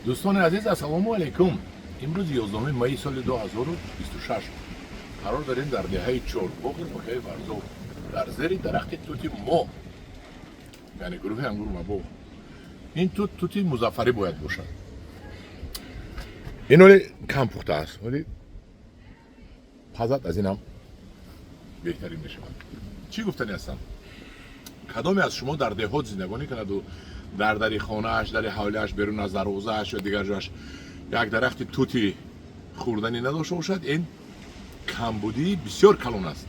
دوستان عزیز السلام علیکم. امروز 11 می سال 2026 قرار داریم در دهه چهارباغ ناحیه ورزو در زیر درخت توت مو، یعنی گروه انگور مبو. این توت مظفری باید باشد. این ولی کم پخته است ولی پزت از اینم بهترین میشه. چی گفتنی هستم؟ کدامی از شما در دهات زندگانی کند و در خانه اش در حواله‌اش بیرون از دروازه اش و دیگر جاش یک درخت توتی خوردنی نداشته باشد، این کمبودی بسیار کلان است.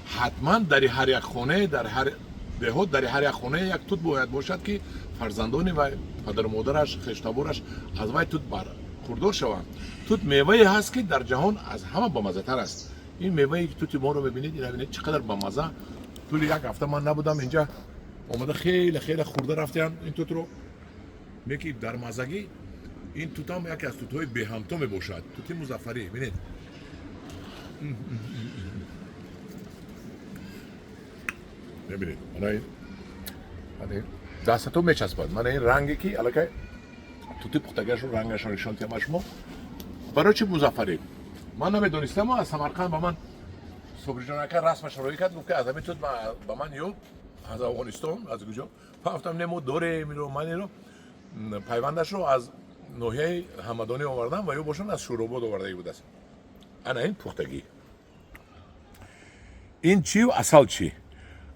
حتما در هر یک خانه، در هر دهات، در هر یک خانه یک توت باید باشد که فرزندان و پدر و مادرش، خشتابورش از وی توت برخوردار شوند. توت میوه‌ای هست که در جهان از همه بامزه‌تر است. این میوه‌ای که توت ما رو ببینید، این ببینید چقدر بامزه. طول یک هفته من نبودم اینجا، اومده خیلی خورده رفتم این توت رو. میگی در مزگی این توت هم یکی از توت‌های به همتا میباشد. توت مظفری ببینید. ببینید من دستتون میچسبد. من این رنگی که الکی توت پختگش رو رنگش رو نشان دادم شما. برای چی مظفری؟ من نمیدونستم. از سمرقند با من صبح جان که رسمش رو کرد، گفت که از همین توت با من یو از افغانستان از کجا گفتم نمو دوره میرو من اینو پیوندش رو از ناحیه همدانی آوردم و یو باشن از شوراباد آورده بود است. انا این پختگی این چی و اصل چی؟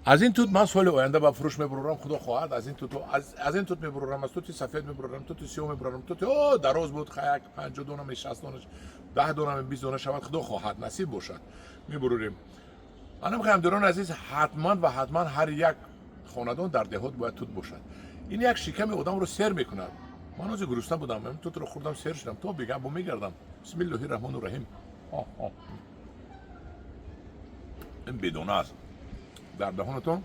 از این توت من سال آینده با فروش میبرم خدا خواهد. از این توت از این توت میبرم، از توت سفید میبرم، توت سیاه میبرم، توت دراز بود خیک 50 دونه 60 دونه 10 دونه 20 دونه شود خدا خواهد نصیب باشد میبریم. من میگم دوران عزیز حتما هر یک خاندان در دهات باید توت باشد. این یک شکم آدم رو سر میکند. من از گرسنه بودم، من توت رو خوردم سر شدم تو بگم با میگردم. بسم الله الرحمن الرحیم. این بدون است در دهانتون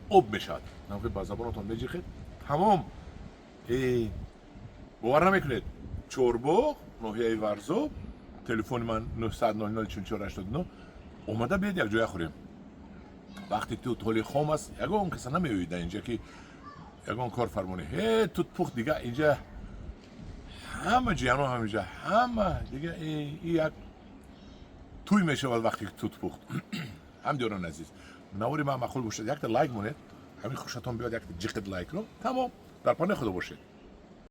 آب میشد، نفع با زبانتون میجیخید تمام. باور نمیکنید. چهارباغ ناحیه ورزو، تلفن من 900 4489. اومده بیاد یک جای خوریم. وقتی تو تولی خام است یگان کسی نمیویده اینجا که یگان کار فرمونه توت پخت دیگه اینجا همه جیانو همینجا همه دیگه این یک توی میشه وقتی توت پخت. هم دیوران عزیز نوری من مخول باشد یک لایک مونید همین خوشتون بیاد یک جیقت لایک رو تمام در پانه خدا باشید.